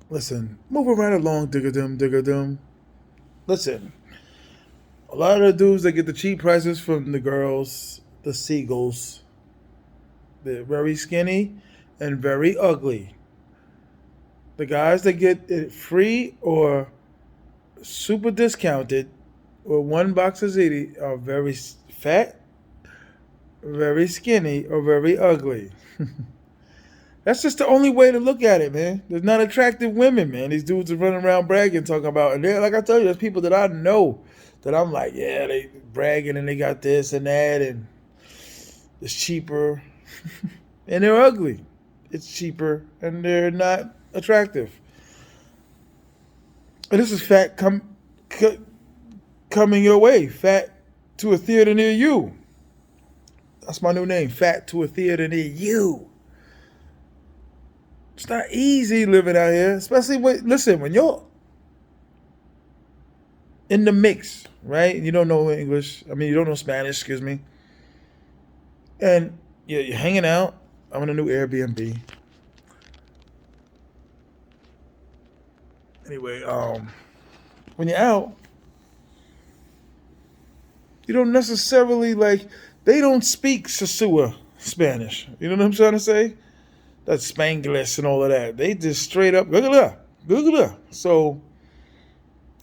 Listen, moving right along, digga-dum, digga-dum. Listen, a lot of the dudes that get the cheap prices from the girls, the seagulls, they're very skinny and very ugly. The guys that get it free or super discounted or one box of ziti are very fat, very skinny, or very ugly. That's just the only way to look at it, man. There's not attractive women, man. These dudes are running around bragging, talking about, and they're, like I tell you, there's people that I know that I'm like, yeah, they bragging and they got this and that and it's cheaper, and they're ugly. It's cheaper and they're not attractive. And this is c- coming your way. Fat to a theater near you. That's my new name. Fat to a theater near you. It's not easy living out here, especially when you're in the mix, right? You don't know English. I mean, you don't know Spanish. Excuse me. And you're hanging out. I'm in a new Airbnb. Anyway, when you're out, you don't necessarily like. They don't speak sosua Spanish. You know what I'm trying to say? That's Spanglish and all of that. They just straight up Google Google. So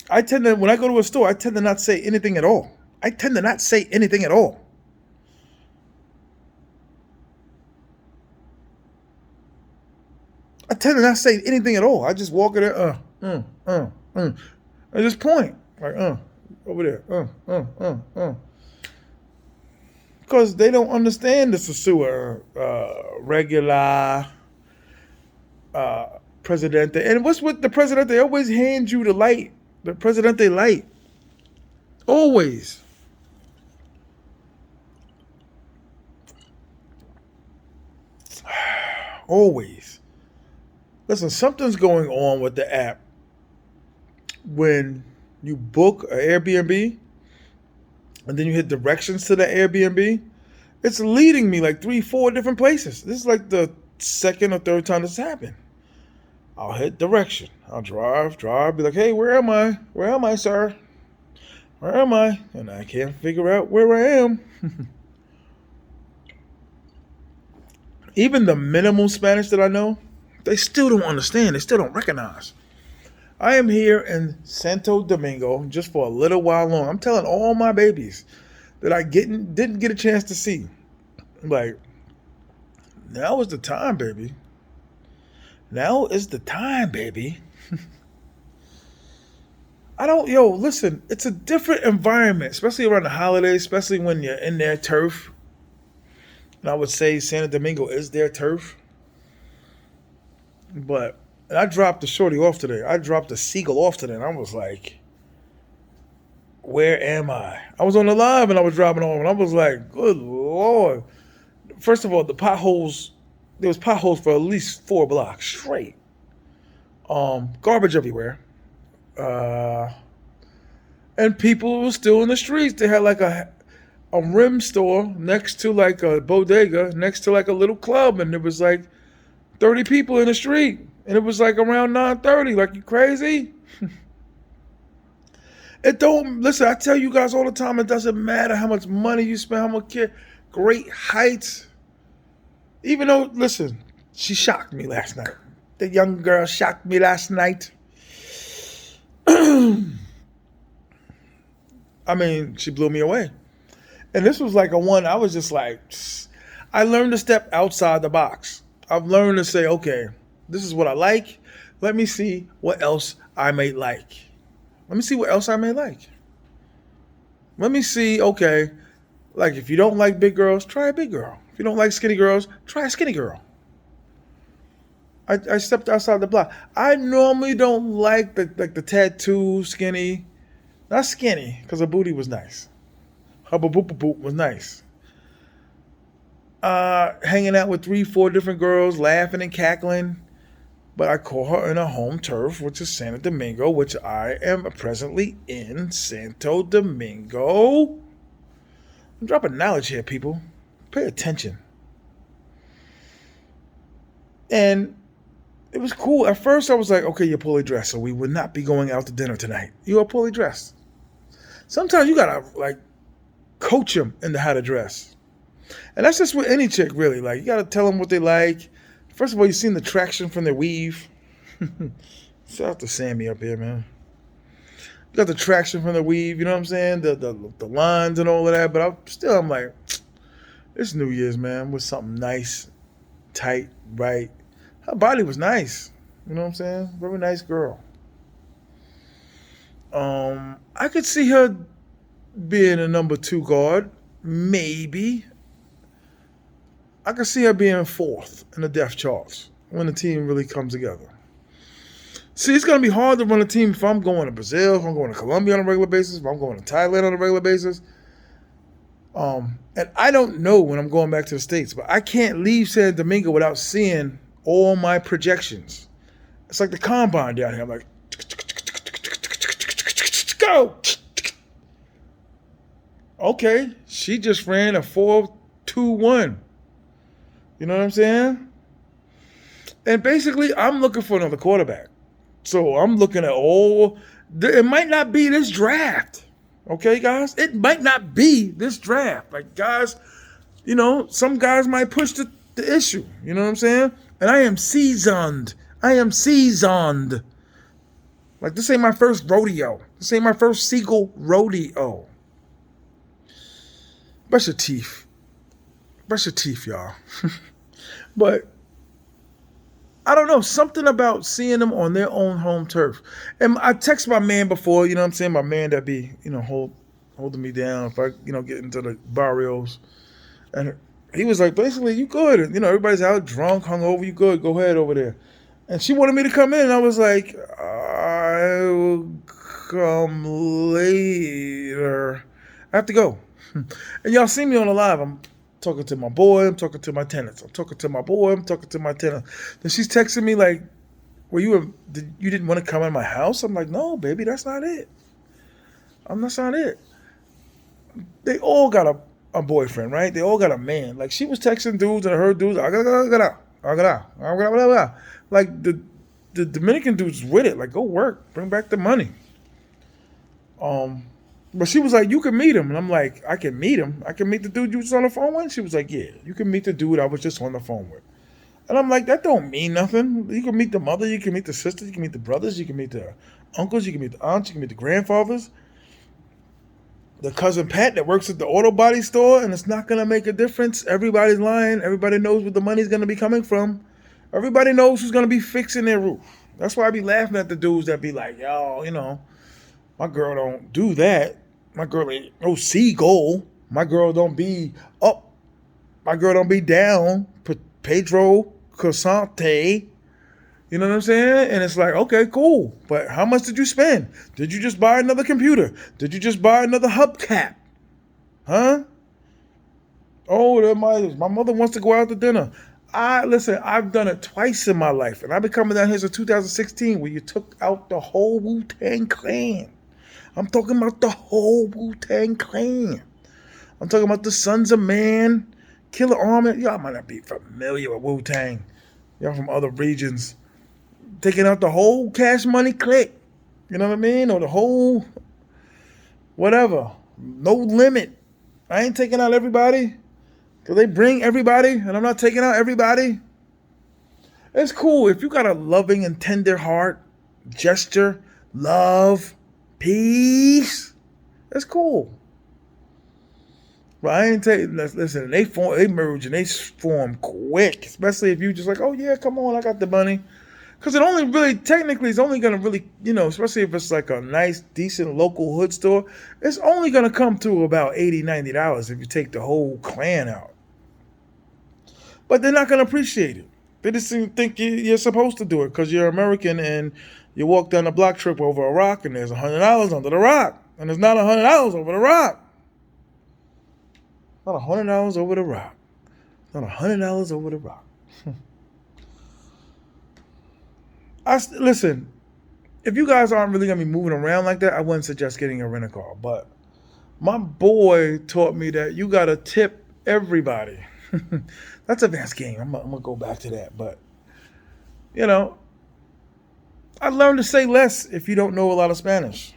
I tend to when I go to a store, I tend to not say anything at all. I tend to not say anything at all. I tend to not say anything at all. I just walk in there, I just point like, over there, because they don't understand the Sosua regular uh, Presidente. And what's with the president? They always hand you the light, the Presidente light, always, always. Listen, something's going on with the app when you book an Airbnb and then you hit directions to the Airbnb. It's leading me like three, four different places. This is like the second or third time this happened. I'll hit direction. I'll drive, be like, hey, where am I? Where am I, sir? Where am I? And I can't figure out where I am. Even the minimal Spanish that I know, they still don't understand. They still don't recognize. I am here in Santo Domingo just for a little while long. I'm telling all my babies that didn't get a chance to see. Like, now is the time, baby. Now is the time, baby. I don't, yo, listen, it's a different environment, especially around the holidays, especially when you're in their turf. And I would say Santo Domingo is their turf. But and I dropped the shorty off today. I dropped the seagull off today. And I was like, where am I? I was on the live and I was dropping off. And I was like, good Lord. First of all, there was potholes for at least 4 blocks straight. Garbage everywhere. Uh, and people were still in the streets. They had like a rim store next to like a bodega, next to like a little club. And there was like 30 people in the street. And it was like around 9:30. Like, you crazy? It don't listen. I tell you guys all the time. It doesn't matter how much money you spend, how much care. Great heights. Even though, listen, she shocked me last night. The young girl shocked me last night. I mean, she blew me away. And this was like a one. I was just like, I learned to step outside the box. I've learned to say, okay, this is what I like. Let me see what else I may like. Let me see what else I may like. Let me see, okay, like if you don't like big girls, try a big girl. If you don't like skinny girls, try a skinny girl. I stepped outside the block. I normally don't like the tattoo skinny, not skinny, because her booty was nice. Her boop boop boop was nice. Hanging out with three, four different girls, laughing and cackling. But I call her in a home turf, which is Santo Domingo, which I am presently in Santo Domingo. I'm dropping knowledge here, people. Pay attention. And It was cool. At first, I was like, okay, you're poorly dressed, so we would not be going out to dinner tonight. You are poorly dressed. Sometimes you gotta like coach them into how to dress, and that's just with any chick, really. Like you gotta tell them what they like. First of all, you seen the traction from their weave. Shout out to Sammy up here, man. You got the traction from the weave. You know what I'm saying? The lines and all of that. But I'm like, it's New Year's, man, with something nice, tight, right. Her body was nice. You know what I'm saying? Very nice girl. I could see her being a number two guard, maybe. I could see her being fourth in the depth charts when the team really comes together. See, it's gonna be hard to run a team if I'm going to Brazil, if I'm going to Colombia on a regular basis, if I'm going to Thailand on a regular basis. And I don't know when I'm going back to the States, but I can't leave San Domingo without seeing all my projections. It's like the combine down here. I'm like, go. Okay, she just ran a 4.21. You know what I'm saying? And basically, I'm looking for another quarterback. So I'm looking at it might not be this draft. Okay, guys? It might not be this draft. Like, guys, some guys might push the issue. You know what I'm saying? And I am seasoned. Like, this ain't my first rodeo. This ain't my first seagull rodeo. Brush your teeth. Brush your teeth, y'all. But I don't know, something about seeing them on their own home turf. And I text my man before, you know what I'm saying? My man that be, holding me down if I, get into the barrios. And he was like, basically, you good. Everybody's out drunk, hungover, you good. Go ahead over there. And she wanted me to come in. And I was like, I will come later. I have to go. And y'all see me on the live. I'm talking to my boy. I'm talking to my tenants. I'm talking to my boy. I'm talking to my tenant. Then she's texting me like, you didn't want to come in my house? I'm like, no, baby, that's not it. That's not it. They all got a boyfriend, right? They all got a man. Like, she was texting dudes and her dudes, like the Dominican dudes with it. Like, go work, bring back the money. But she was like, you can meet him. And I'm like, I can meet him? I can meet the dude you was on the phone with? She was like, yeah, you can meet the dude I was just on the phone with. And I'm like, that don't mean nothing. You can meet the mother, you can meet the sister, you can meet the brothers, you can meet the uncles, you can meet the aunts, you can meet the grandfathers, the cousin Pat that works at the auto body store, and it's not going to make a difference. Everybody's lying. Everybody knows where the money's going to be coming from. Everybody knows who's going to be fixing their roof. That's why I be laughing at the dudes that be like, yo, my girl don't do that. My girl ain't no seagull. My girl don't be up. My girl don't be down. Pedro Cosante. You know what I'm saying? And it's like, okay, cool. But how much did you spend? Did you just buy another computer? Did you just buy another hubcap? Huh? Oh, my mother wants to go out to dinner. Listen, I've done it twice in my life. And I've been coming down here since 2016 where you took out the whole Wu-Tang Clan. I'm talking about the whole Wu-Tang Clan. I'm talking about the Sons of Man, Killer Army. Y'all might not be familiar with Wu-Tang. Y'all from other regions. Taking out the whole Cash Money clique. You know what I mean? Or the whole whatever. No limit. I ain't taking out everybody. Because they bring everybody, and I'm not taking out everybody. It's cool. If you got a loving and tender heart, gesture, love, peace, that's cool. But I ain't taking, listen, they merge and they form quick. Especially if you just like, oh yeah, come on, I got the money. Because it only really, technically, it's only going to really, especially if it's like a nice, decent local hood store, it's only going to come to about $80, $90 if you take the whole clan out. But they're not going to appreciate it. They just think you're supposed to do it because you're American and you walk down the block, trip over a rock, and there's $100 under the rock. And there's not $100 over the rock. Not $100 over the rock. Not $100 over the rock. Listen, if you guys aren't really going to be moving around like that, I wouldn't suggest getting a rent-a-car. But my boy taught me that you got to tip everybody. That's a advanced game. I'm going to go back to that. But, I learned to say less if you don't know a lot of Spanish.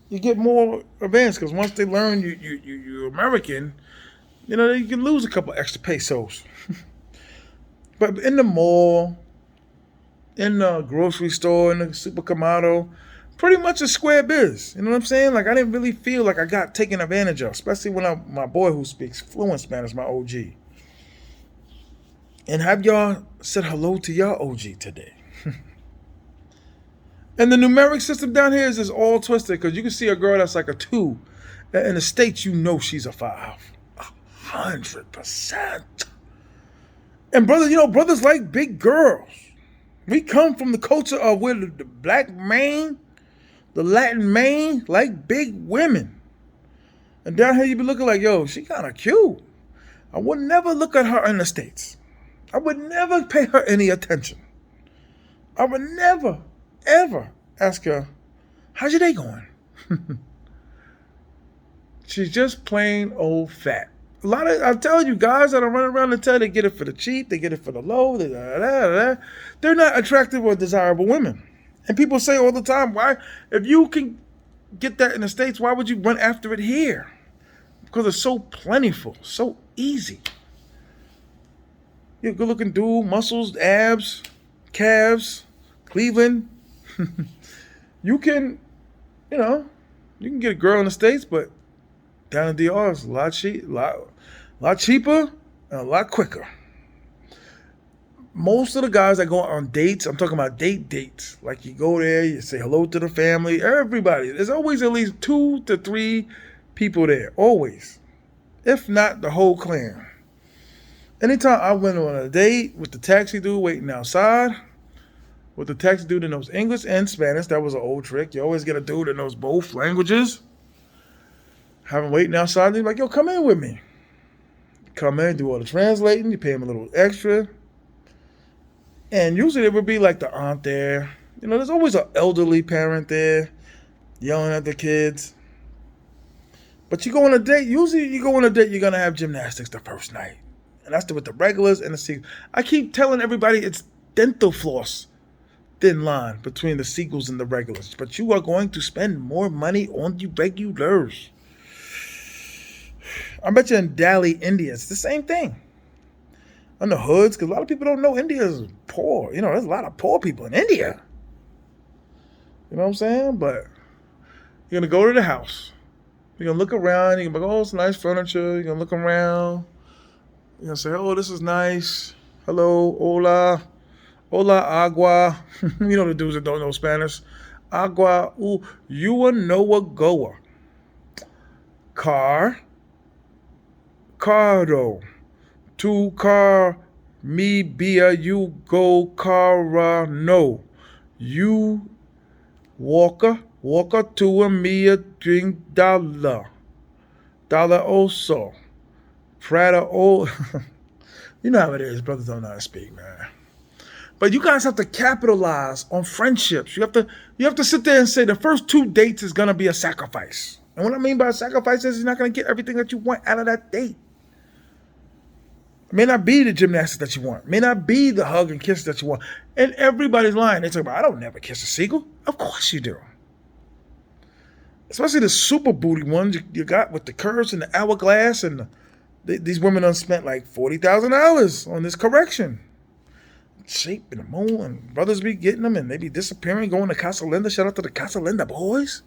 You get more advanced because once they learn you're American, you can lose a couple extra pesos. But in the mall, in the grocery store, in the supermercado, pretty much a square biz. You know what I'm saying? Like I didn't really feel like I got taken advantage of, especially when my boy who speaks fluent Spanish, my OG. And have y'all said hello to your OG today? And the numeric system down here is just all twisted because you can see a girl that's like a 2. In the States, she's a 5. 100%. And brothers like big girls. We come from the culture of where the black man, the Latin man, like big women. And down here you be looking like, yo, she kind of cute. I would never look at her in the States. I would never pay her any attention. I would never, ever ask her, how's your day going? She's just plain old fat. I tell you, guys that are running around and tell they get it for the cheap, they get it for the low, they're not attractive or desirable women. And people say all the time, why, if you can get that in the States, why would you run after it here? Because it's so plentiful, so easy. You're a good looking dude, muscles, abs, calves, Cleveland. You can, you can get a girl in the States, but down in DR is a lot cheaper and a lot quicker. Most of the guys that go on dates, I'm talking about dates. Like you go there, you say hello to the family, everybody. There's always at least 2 to 3 people there, always. If not the whole clan. Anytime I went on a date with the taxi dude waiting outside, with the taxi dude that knows English and Spanish, that was an old trick. You always get a dude that knows both languages. Have him waiting outside, they're like, yo, come in with me. Come in, do all the translating, you pay him a little extra. And usually there would be like the aunt there. There's always an elderly parent there yelling at the kids. But you go on a date, you're going to have gymnastics the first night. And that's with the regulars and the seagulls. I keep telling everybody it's dental floss thin line between the seagulls and the regulars. But you are going to spend more money on the regulars. I bet you in Delhi, India, it's the same thing. On the hoods, because a lot of people don't know India is poor. There's a lot of poor people in India. You know what I'm saying? But you're going to go to the house. You're going to look around. You're going to be like, oh, it's nice furniture. You're going to look around. You're going to say, oh, this is nice. Hello, hola. Hola, agua. The dudes that don't know Spanish. Agua, you will know a goer. Car. Cardo. Tu car, mi beer, you go car, no. You walker to a me a drink dollar. Dollar also. Prada oh. You know how it is, brothers don't know how to speak, man. But you guys have to capitalize on friendships. You have to sit there and say the first 2 dates is gonna be a sacrifice. And what I mean by a sacrifice is you're not gonna get everything that you want out of that date. It may not be the gymnastics that you want. It may not be the hug and kiss that you want. And everybody's lying. They talk about, I don't never kiss a seagull. Of course you do. Especially the super booty ones you got with the curves and the hourglass. And these women done spent like $40,000 on this correction. Shape and the moon. And brothers be getting them and they be disappearing, going to Casa Linda. Shout out to the Casa Linda boys.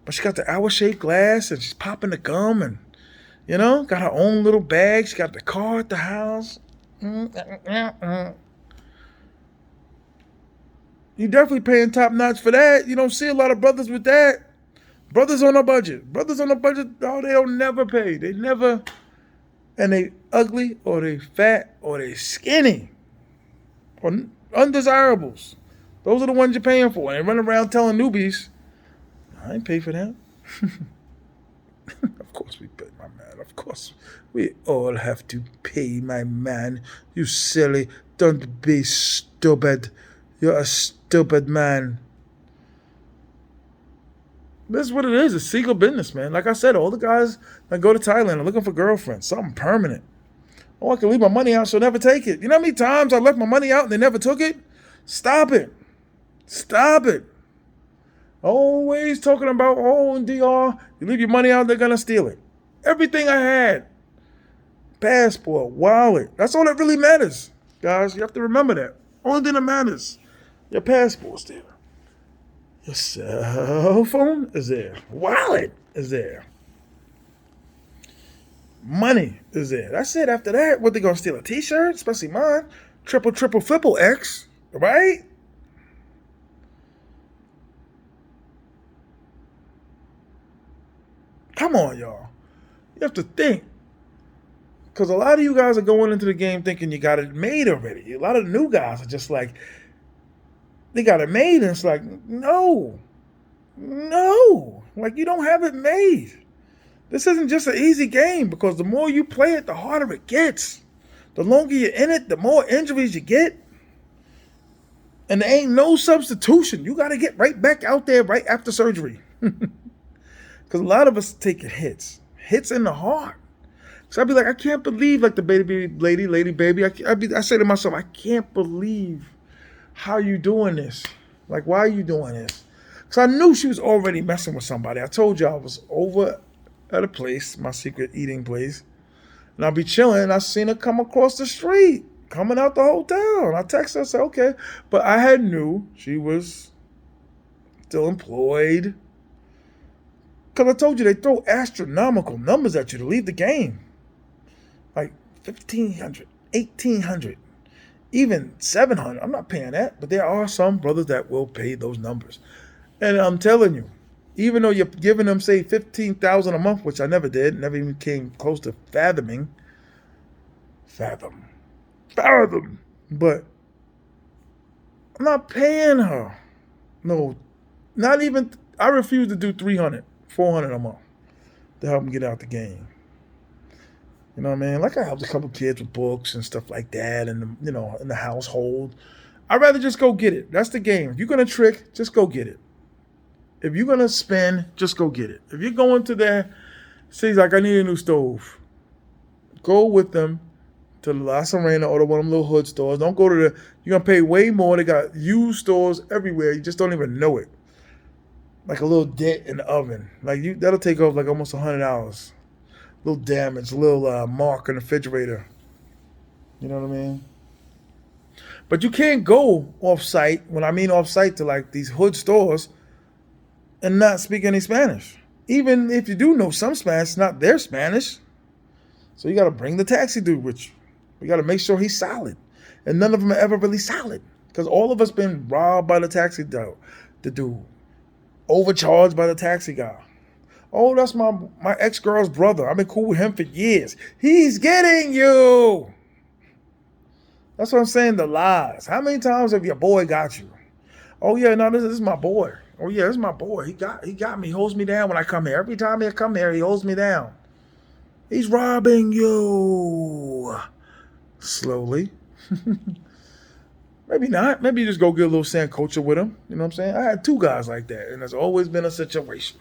But she got the hour-shaped glass and she's popping the gum and got her own little bag. She got the car at the house. You definitely paying top notch for that. You don't see a lot of brothers with that. Brothers on a budget. Oh, they don't never pay. They never. And they ugly or they fat or they skinny or undesirables. Those are the ones you're paying for. And they run around telling newbies, I ain't pay for that. Of course we pay, my man. Of course. We all have to pay, my man. You silly. Don't be stupid. You're a stupid man. This is what it is. It's seagull business, man. Like I said, all the guys that go to Thailand are looking for girlfriends. Something permanent. Oh, I can leave my money out, she'll never take it. You know how many times I left my money out and they never took it? Stop it. Stop it. Always talking about, oh, in DR, you leave your money out, they're gonna steal it. Everything I had, passport, wallet, that's all that really matters, guys. You have to remember that. Only thing that matters, your passport's there. Your cell phone is there. Wallet is there. Money is there. That's it. After that, what they gonna steal? A T-shirt, especially mine. Triple, triple, flipple X, right? Come on, y'all. You have to think. Because a lot of you guys are going into the game thinking you got it made already. A lot of the new guys are just like, they got it made, and it's like, no. No. Like, you don't have it made. This isn't just an easy game, because the more you play it, the harder it gets. The longer you're in it, the more injuries you get. And there ain't no substitution. You got to get right back out there right after surgery. Because a lot of us taking hits in the heart. So I'd be like, I can't believe, like the lady baby. I say to myself, I can't believe how you doing this. Like, why are you doing this? Because I knew she was already messing with somebody. I told you I was over at a place, my secret eating place, and I'll be chilling, and I seen her come across the street, coming out the hotel. And I texted her, I said, okay. But I had knew she was still employed. Because I told you they throw astronomical numbers at you to leave the game. Like 1,500, 1,800, even 700. I'm not paying that. But there are some brothers that will pay those numbers. And I'm telling you, even though you're giving them, say, $15,000 a month, which I never did, never even came close to fathom. But I'm not paying her. No, not even, I refuse to do 300, 400 a month to help them get out the game. You know what I mean? Like, I helped a couple kids with books and stuff like that, and in the household. I'd rather just go get it. That's the game. If you're gonna trick, just go get it. If you're gonna spend, just go get it. If you're going to there, say like, I need a new stove, go with them to the La Serena or to one of them little hood stores. Don't go to you're gonna pay way more. They got used stores everywhere. You just don't even know it. Like a little dent in the oven. Like, that'll take off like almost $100. Little damage, little mark in the refrigerator. You know what I mean? But you can't go off-site, when I mean off-site, to like these hood stores and not speak any Spanish. Even if you do know some Spanish, it's not their Spanish. So you got to bring the taxi dude with you. You got to make sure he's solid. And none of them are ever really solid. Because all of us been robbed by the taxi dude. Overcharged by the taxi guy. Oh, that's my ex-girl's brother. I've been cool with him for years. He's getting you. That's what I'm saying, the lies. How many times have your boy got you? Oh, yeah, no, this is my boy. Oh, yeah, this is my boy. He got me. He holds me down when I come here. Every time I come here, he holds me down. He's robbing you. Slowly. Maybe not. Maybe you just go get a little Sancocha with him. You know what I'm saying? I had 2 guys like that, and there's always been a situation.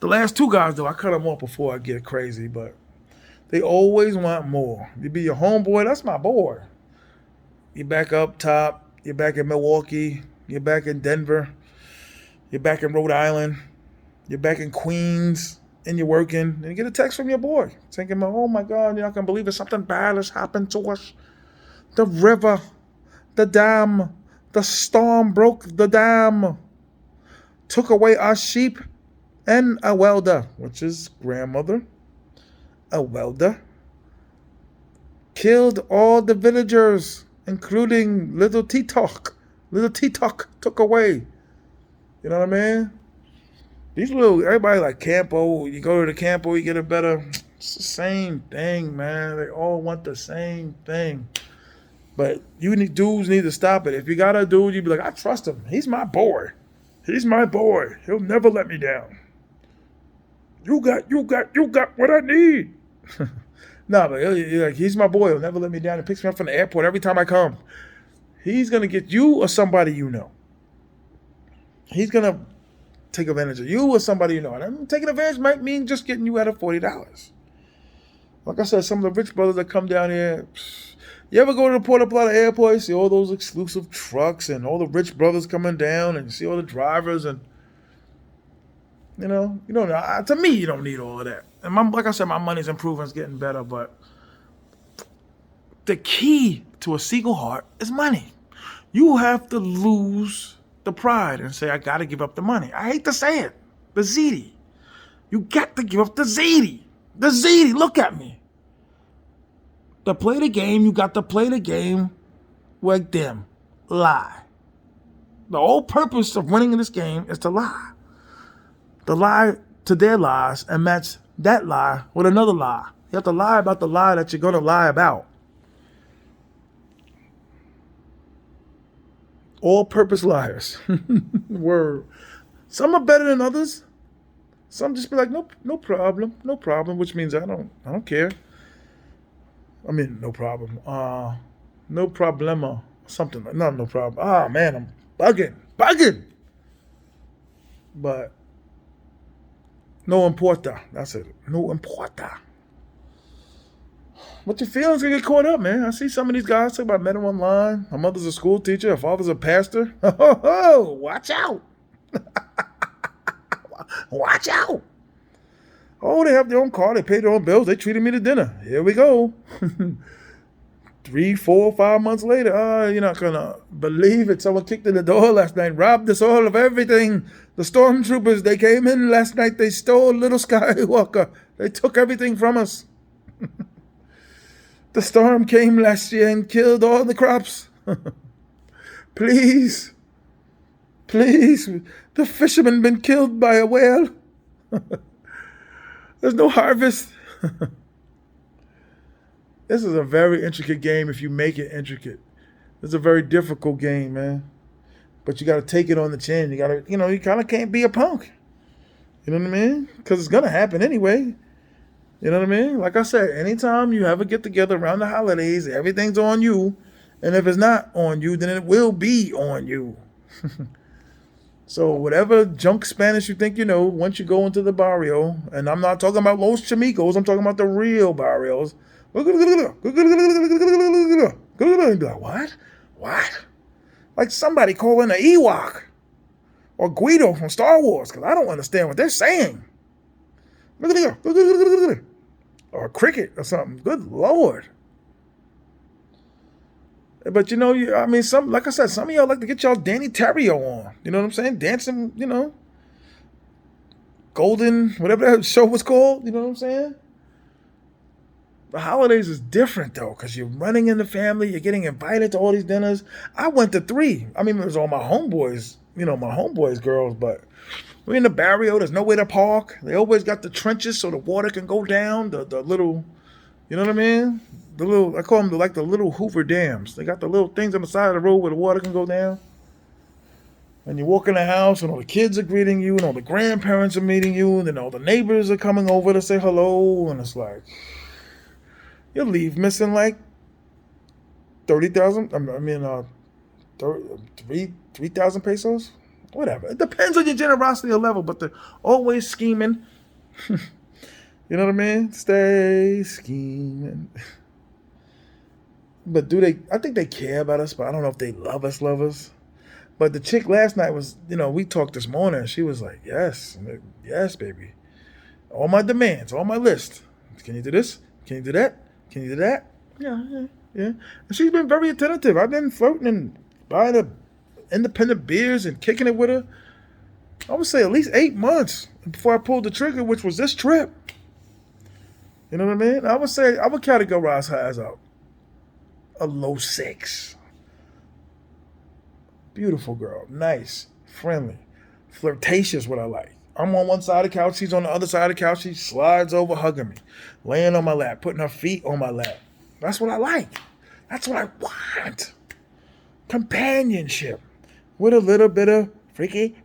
The last 2 guys, though, I cut them off before I get crazy, but they always want more. You be your homeboy, that's my boy. You're back up top. You're back in Milwaukee. You're back in Denver. You're back in Rhode Island. You're back in Queens. And you're working. And you get a text from your boy. Thinking, oh my God, you're not going to believe it. Something bad has happened to us. The river. The dam. The storm broke the dam. Took away our sheep. And a welder, which is grandmother. A welder. Killed all the villagers, including little T-Talk. Little T-Talk took away. You know what I mean? Everybody like Campo. You go to the Campo, you get a better. It's the same thing, man. They all want the same thing. But dudes need to stop it. If you got a dude, you be like, I trust him. He's my boy. He's my boy. He'll never let me down. You got what I need. No, but he's my boy. He'll never let me down. He picks me up from the airport every time I come. He's going to get you or somebody you know. He's going to take advantage of you or somebody you know. And taking advantage might mean just getting you out of $40. Like I said, some of the rich brothers that come down here, You ever go to the Puerto Plata airport, you see all those exclusive trucks and all the rich brothers coming down, and you see all the drivers, and you don't. To me, you don't need all of that. And like I said, my money's improving, it's getting better. But the key to a seagull heart is money. You have to lose the pride and say, I got to give up the money. I hate to say it, the ziti. You got to give up the ziti. The ziti. Look at me. To play the game, you got to play the game like them. Lie. The whole purpose of winning in this game is to lie. To lie to their lies and match that lie with another lie. You have to lie about the lie that you're going to lie about. All-purpose liars. Word. Some are better than others. Some just be like, no problem, which means I don't care. I mean, no problem. No problema. Something like, no problem. Ah, man, I'm bugging. But no importa. That's it. No importa. But your feelings can get caught up, man. I see some of these guys talk about met them online. My mother's a school teacher. Her father's a pastor. Oh, watch out. Watch out. Oh, they have their own car. They pay their own bills. They treated me to dinner. Here we go. 3, 4, 5 months later, you're not going to believe it. Someone kicked in the door last night, robbed us all of everything. The stormtroopers, they came in last night. They stole little Skywalker. They took everything from us. The storm came last year and killed all the crops. Please. The fishermen been killed by a whale. There's no harvest. This is a very intricate game if you make it intricate. It's a very difficult game, man. But you got to take it on the chin. You got to, you kind of can't be a punk. You know what I mean? Because it's going to happen anyway. You know what I mean? Like I said, anytime you have a get-together around the holidays, everything's on you. And if it's not on you, then it will be on you. So whatever junk Spanish you think you know, once you go into the barrio, and I'm not talking about Los Chamicos, I'm talking about the real barrios. Be like, what? Like somebody calling an Ewok or Guido from Star Wars, because I don't understand what they're saying. Or a cricket or something. Good Lord. But like I said, some of y'all like to get y'all Danny Terrio on. You know what I'm saying? Dancing, Golden, whatever that show was called. You know what I'm saying? The holidays is different though, because you're running in the family, you're getting invited to all these dinners. I went to 3. I mean, it was all my homeboys, my homeboys' girls, but we're in the barrio, there's nowhere to park. They always got the trenches so the water can go down, the little, you know what I mean? The little, I call them the little Hoover dams. They got the little things on the side of the road where the water can go down. And you walk in the house and all the kids are greeting you and all the grandparents are meeting you and then all the neighbors are coming over to say hello. And it's like, you'll leave missing like 30,000, 3,000 pesos? Whatever. It depends on your generosity level, but they're always scheming. You know what I mean? Stay scheming. But I think they care about us, but I don't know if they love us. But the chick last night was, we talked this morning, and she was like, yes, baby. All my demands, all my list. Can you do this? Can you do that? Can you do that? Yeah. And she's been very attentive. I've been flirting and buying her independent beers and kicking it with her. I would say at least 8 months before I pulled the trigger, which was this trip. You know what I mean? I would say I would categorize her as a low 6. Beautiful girl, nice, friendly, flirtatious. What I like. I'm on one side of the couch, she's on the other side of the couch. She slides over, hugging me, laying on my lap, putting her feet on my lap. That's what I like. That's what I want. Companionship with a little bit of freaky.